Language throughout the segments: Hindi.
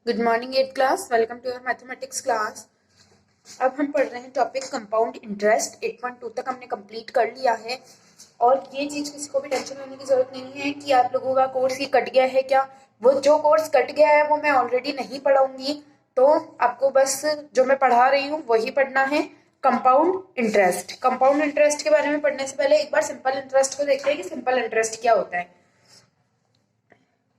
Good morning at class, welcome to your mathematics class. अब हम पढ़ रहे हैं टॉपिक कंपाउंड इंटरेस्ट। 8.2 तक हमने कंप्लीट कर लिया है और ये चीज़ किसी को भी टेंशन लेने की जरूरत नहीं है कि आप लोगों का कोर्स ये कट गया है क्या। वो जो कोर्स कट गया है वो मैं ऑलरेडी नहीं पढ़ाऊंगी, तो आपको बस जो मैं पढ़ा रही हूँ वही पढ़ना है। कंपाउंड इंटरेस्ट, कंपाउंड इंटरेस्ट के बारे में पढ़ने से पहले एक बार सिंपल इंटरेस्ट को देखते हैं कि सिंपल इंटरेस्ट क्या होता है।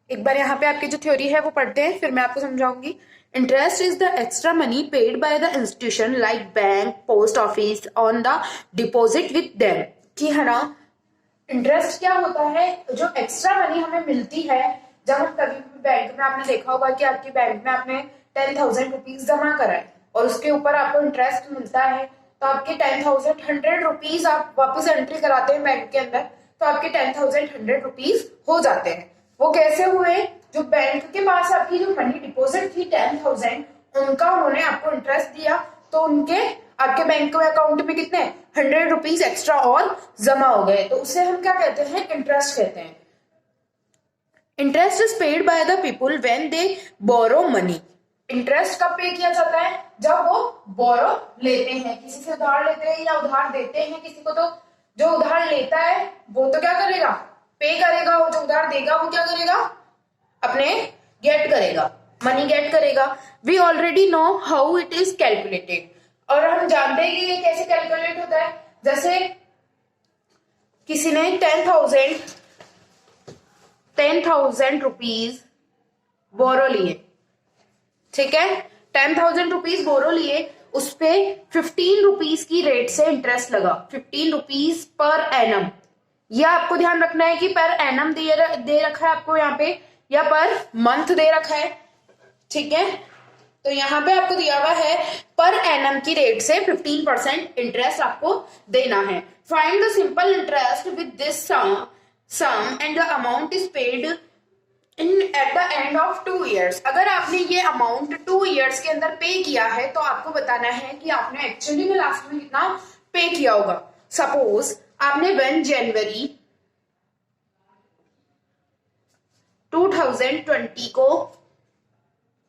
एक बार यहाँ पे आपकी जो थ्योरी है वो पढ़ते हैं, फिर मैं आपको समझाऊंगी। Interest is the extra money paid by the institution like bank, post office on the deposit with them. कि है ना, इंटरेस्ट क्या होता है? जो एक्स्ट्रा मनी हमें मिलती है जब हम कभी भी बैंक में, आपने देखा होगा कि आपके बैंक में आपने 10,000 रुपीज जमा कराए और उसके ऊपर आपको इंटरेस्ट मिलता है, तो आपके 10,100 रुपीज आप वापस एंट्री कराते हैं बैंक के अंदर, तो आपके 10,100 रुपीज हो जाते हैं। वो कैसे हुए? जो बैंक के पास आपकी जो मनी डिपॉजिट थी 10,000, उनका उन्होंने आपको इंटरेस्ट दिया, तो उनके आपके बैंक के अकाउंट में कितने 100 रुपीज एक्स्ट्रा और जमा हो गए, तो उसे हम क्या कहते हैं? इंटरेस्ट कहते हैं। Interest is paid by the people when they borrow money. Interest कब पे किया जाता है? जब वो बोरो लेते हैं, किसी से उधार लेते हैं या उधार देते हैं किसी को, तो जो उधार लेता है वो तो क्या करेगा? पे करेगा, और जो उधार देगा वो क्या करेगा? अपने गेट करेगा, मनी गेट करेगा। We already know how it is calculated, और हम जानते हैं कि ये कैसे कैलकुलेट होता है। जैसे किसी ने 10,000 रुपीज बोरो लिए, ठीक है, 10,000 रुपीज बोरो लिए, उस पे 15 रुपीज की रेट से इंटरेस्ट लगा, 15 रुपीज पर एनम। यह आपको ध्यान रखना है कि पर एनम दे रखा है आपको यहाँ पे, या पर मंथ दे रखा है, ठीक है। तो यहाँ पे आपको दिया हुआ है पर एनम की रेट से 15% इंटरेस्ट आपको देना है। Find the simple interest with this sum and the amount is paid in at the end of 2 years। अगर आपने ये अमाउंट 2 years के अंदर पे किया है तो आपको बताना है कि आपने एक्चुअली में लास्ट में कितना पे किया होगा। सपोज आपने 1 जनवरी 2020 को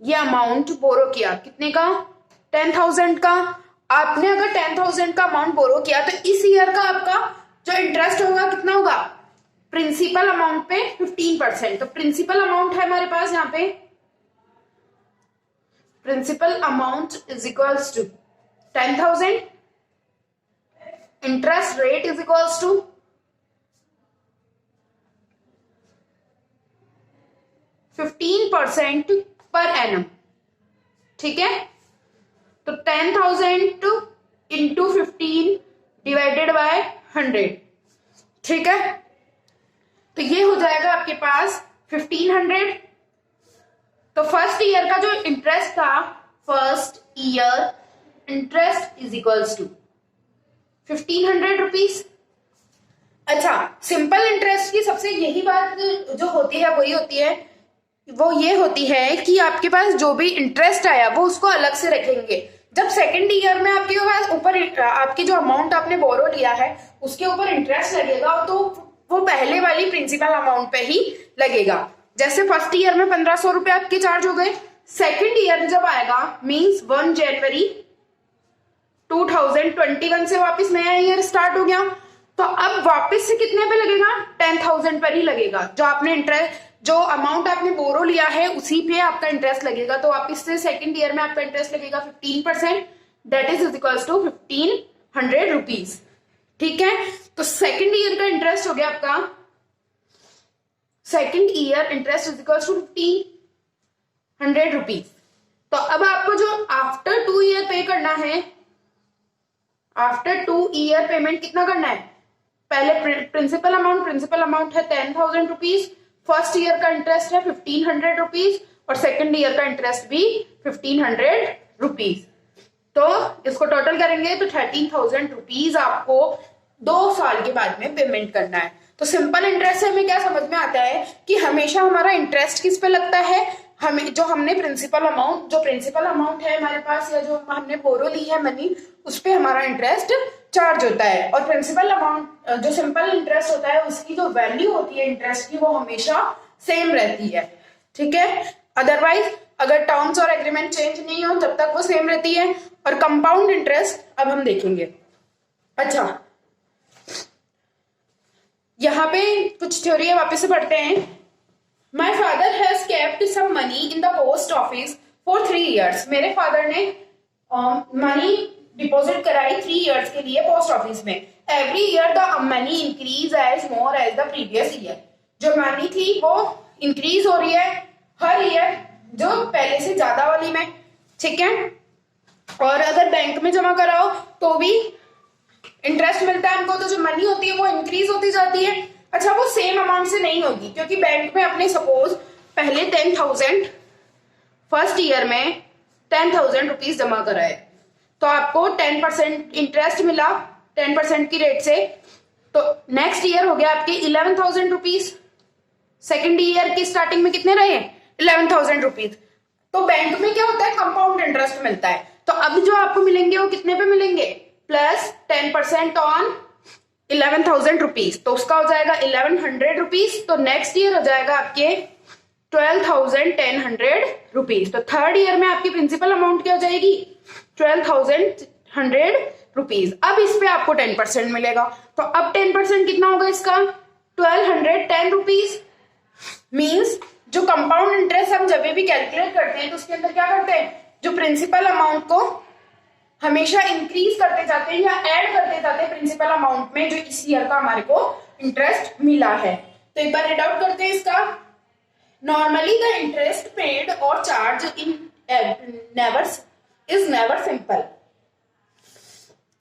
ये अमाउंट बोरो किया, कितने का? 10,000 का। आपने अगर 10,000 का अमाउंट बोरो किया तो इस ईयर का आपका जो इंटरेस्ट होगा कितना होगा? प्रिंसिपल अमाउंट पे 15%। तो प्रिंसिपल अमाउंट है हमारे पास यहाँ पे, principal amount is equals to 10,000, interest rate is equals to 15% per annum, ठीक है। तो 10,000 इंटू 15 डिवाइडेड बाय 100, ठीक है। तो ये हो जाएगा आपके पास 1500। तो फर्स्ट ईयर का जो इंटरेस्ट था, first year interest is equals to 1500 rupees. अच्छा, सिंपल इंटरेस्ट की सबसे यही बात जो होती है वही होती है, वो ये होती है कि आपके पास जो भी इंटरेस्ट आया वो उसको अलग से रखेंगे। जब सेकंड ईयर में आपके पास ऊपर आपकी जो अमाउंट आपने बोरो लिया है उसके ऊपर इंटरेस्ट लगेगा, तो वो पहले वाली प्रिंसिपल अमाउंट पे ही लगेगा। जैसे फर्स्ट ईयर में 1,500 रुपए आपके चार्ज हो गए, सेकंड ईयर जब आएगा मींस 1 जनवरी 2021 से वापस नया ईयर स्टार्ट हो गया, तो अब वापस से कितने पे लगेगा? 10,000 पर ही लगेगा। जो आपने इंटरेस्ट, जो अमाउंट आपने बोरो लिया है उसी पे आपका इंटरेस्ट लगेगा। तो वापस से सेकंड ईयर में आपका इंटरेस्ट लगेगा 15%, that is equals to 1,500 rupees, ठीक है। तो सेकंड ईयर का इंटरेस्ट हो गया आपका, second year interest is equals to 1,500 rupees. तो अब आपको जो आफ्टर 2 ईयर पे करना है, आफ्टर 2 ईयर पेमेंट कितना करना है? पहले प्रिंसिपल अमाउंट है 10,000 रुपीज, फर्स्ट ईयर का इंटरेस्ट है 1,500 रुपीज और सेकंड ईयर का इंटरेस्ट भी 1,500 रुपीज। तो इसको टोटल करेंगे तो 13,000 रुपीज आपको 2 साल के बाद में पेमेंट करना है। तो सिंपल इंटरेस्ट से हमें क्या समझ में आता है कि हमेशा हमारा इंटरेस्ट किस पे लगता है? हमें जो हमने प्रिंसिपल अमाउंट है हमारे पास, या जो हमने बोरो ली है मनी, उस पे हमारा इंटरेस्ट चार्ज होता है। और प्रिंसिपल अमाउंट जो सिंपल इंटरेस्ट होता है उसकी जो वैल्यू होती है इंटरेस्ट की वो हमेशा सेम रहती है, ठीक है। अदरवाइज अगर टर्म्स और एग्रीमेंट चेंज नहीं हो तब तक वो सेम रहती है। और कंपाउंड इंटरेस्ट अब हम देखेंगे। अच्छा, यहाँ पे कुछ थ्योरी वापस से पढ़ते हैं। My father has kept some money in the post office for 3 years। मेरे फादर ने मनी डिपॉजिट कराई 3 years के लिए पोस्ट ऑफिस में। Every year the money increase as more as the previous year. जो मनी थी वो इंक्रीज हो रही है हर ईयर, जो पहले से ज्यादा वाली में, ठीक है। और अगर बैंक में जमा कराओ तो भी इंटरेस्ट मिलता है हमको, तो जो मनी होती है वो इंक्रीज होती जाती है। अच्छा, वो सेम अमाउंट से नहीं होगी, क्योंकि बैंक में अपने सपोज पहले 10,000 फर्स्ट ईयर में 10,000 रुपीज जमा कराए, तो आपको 10% इंटरेस्ट मिला 10% की रेट से, तो नेक्स्ट ईयर हो गया आपके 11,000 रुपीज। सेकेंड ईयर की स्टार्टिंग में कितने रहे? 11,000 रुपीज। तो बैंक में क्या होता है, कंपाउंड इंटरेस्ट मिलता है। तो अब जो आपको मिलेंगे वो कितने पे मिलेंगे? प्लस 10% ऑन 11,000 रुपीज, तो उसका हो जाएगा 1100 रुपीज। तो नेक्स्ट ईयर हो जाएगा आपके 12,100 रुपीज। तो थर्ड ईयर में आपकी प्रिंसिपल अमाउंट क्या हो जाएगी? 12,100 रुपीज। अब इस पे आपको 10% मिलेगा, तो अब 10% कितना होगा इसका? 1210 रुपीज। मीन्स जो कंपाउंड इंटरेस्ट हम जब भी कैलकुलेट करते हैं तो उसके अंदर क्या करते हैं, जो प्रिंसिपल अमाउंट को हमेशा इंक्रीज करते जाते हैं या ऐड करते जाते हैं प्रिंसिपल अमाउंट में जो इस ईयर का हमारे को इंटरेस्ट मिला है। तो एक बार रीड आउट करते हैं इसका। नॉर्मली द इंटरेस्ट पेड और चार्ज इन नेवर सिंपल।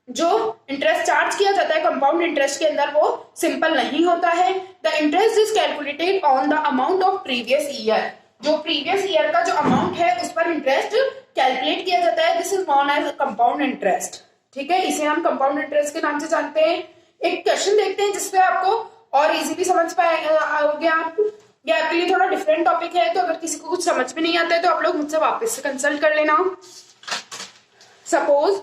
जो इंटरेस्ट चार्ज किया जाता है कंपाउंड इंटरेस्ट के अंदर वो सिंपल नहीं होता है। The interest is calculated on the amount of previous year. जो प्रीवियस ईयर का जो अमाउंट है उस पर इंटरेस्ट कैलकुलेट किया जाता है। This is known as compound interest, ठीक है। इसे हम कंपाउंड इंटरेस्ट के नाम से जानते हैं। एक क्वेश्चन देखते हैं जिसपे आपको और इजीली समझ पाओगे आप। ये आपके लिए थोड़ा डिफरेंट टॉपिक है, तो अगर किसी को कुछ समझ में नहीं आता है तो आप लोग मुझसे वापस से कंसल्ट कर लेना। सपोज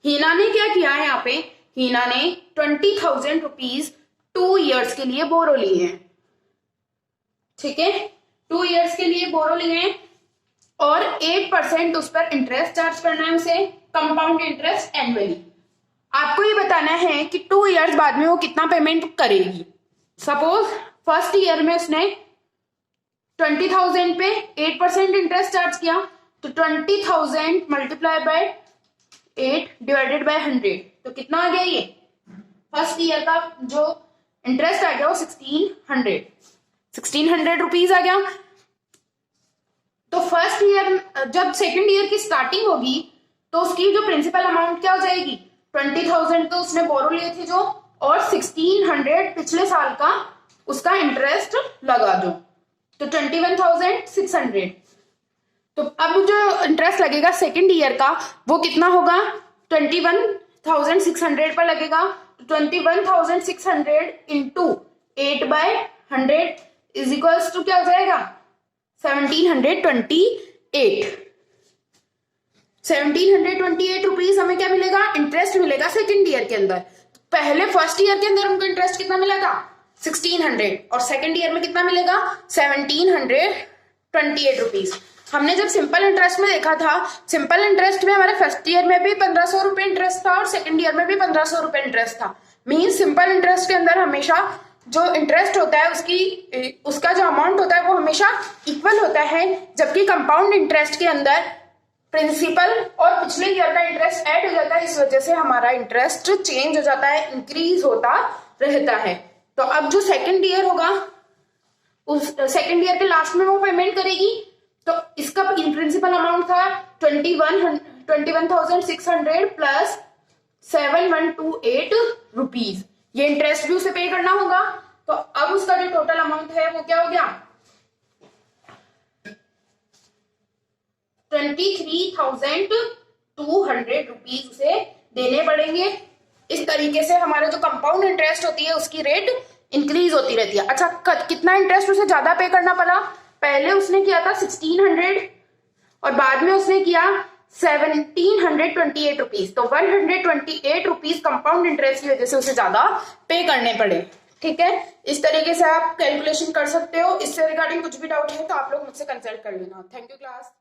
हीना ने क्या किया है, यहाँ पे हीना ने 20,000 रुपीज 2 years के लिए बोरो लिए हैं, ठीक है। 2 years के लिए बोरो लिए हैं और 8% उस पर इंटरेस्ट चार्ज करना है उसे, कंपाउंड इंटरेस्ट एनुअली। आपको ये बताना है कि 2 years बाद में वो कितना पेमेंट करेगी। सपोज फर्स्ट ईयर में उसने 20,000 पे 8% इंटरेस्ट चार्ज किया, तो 20,000 मल्टीप्लाई बाय 8 डिवाइडेड बाय 100, तो कितना आ गया ये? फर्स्ट ईयर का जो इंटरेस्ट आ गया वो 1600 रुपीज आ गया। तो फर्स्ट ईयर, जब सेकंड ईयर की स्टार्टिंग होगी तो उसकी जो प्रिंसिपल अमाउंट क्या हो जाएगी? 20,000 तो उसने बोरो लिए थे जो, और 1600 पिछले साल का उसका इंटरेस्ट लगा दो, तो 21,600। तो अब जो इंटरेस्ट लगेगा सेकंड ईयर का वो कितना होगा? 21,600 पर लगेगा। 21,600 इंटू 8/100 इज इक्वल्स टू क्या हो जाएगा? 1728 रुपीज हमें क्या मिलेगा? इंटरेस्ट मिलेगा सेकंड ईयर के अंदर। पहले फर्स्ट ईयर के अंदर हमको इंटरेस्ट कितना मिला था? 1600, और सेकंड ईयर में कितना मिलेगा? 1728 रुपीज। हमने जब सिंपल इंटरेस्ट में देखा था, सिंपल इंटरेस्ट में हमारे फर्स्ट ईयर में भी 1,500 रुपए इंटरेस्ट था और सेकंड ईयर में भी 1,500 रुपए इंटरेस्ट था। मीन सिंपल इंटरेस्ट के अंदर हमेशा जो इंटरेस्ट होता है उसका जो अमाउंट होता है वो हमेशा इक्वल होता है, जबकि कंपाउंड इंटरेस्ट के अंदर प्रिंसिपल और पिछले ईयर का इंटरेस्ट ऐड हो जाता है। इस वजह से हमारा इंटरेस्ट चेंज हो जाता है, इंक्रीज होता रहता है। तो अब जो सेकंड ईयर होगा उस सेकंड ईयर के लास्ट में वो पेमेंट करेगी, तो इसका प्रिंसिपल अमाउंट था 21,600 प्लस 7,128 रुपीज। ये इंटरेस्ट भी उसे पे करना होगा। तो अब उसका जो टोटल अमाउंट है वो क्या हो गया? 23,200 रुपीज उसे देने पड़ेंगे। इस तरीके से हमारा जो कंपाउंड इंटरेस्ट होती है उसकी रेट इंक्रीज होती रहती है। अच्छा, कितना इंटरेस्ट उसे ज्यादा पे करना पड़ा? पहले उसने किया था 1600 और बाद में उसने किया 1728 रुपीज, तो 128 रुपीज कंपाउंड इंटरेस्ट की वजह से उसे ज्यादा पे करने पड़े, ठीक है, इस तरीके से आप कैलकुलेशन कर सकते हो। इससे रिगार्डिंग कुछ भी डाउट है तो आप लोग मुझसे कंसल्ट कर लेना। Thank you class.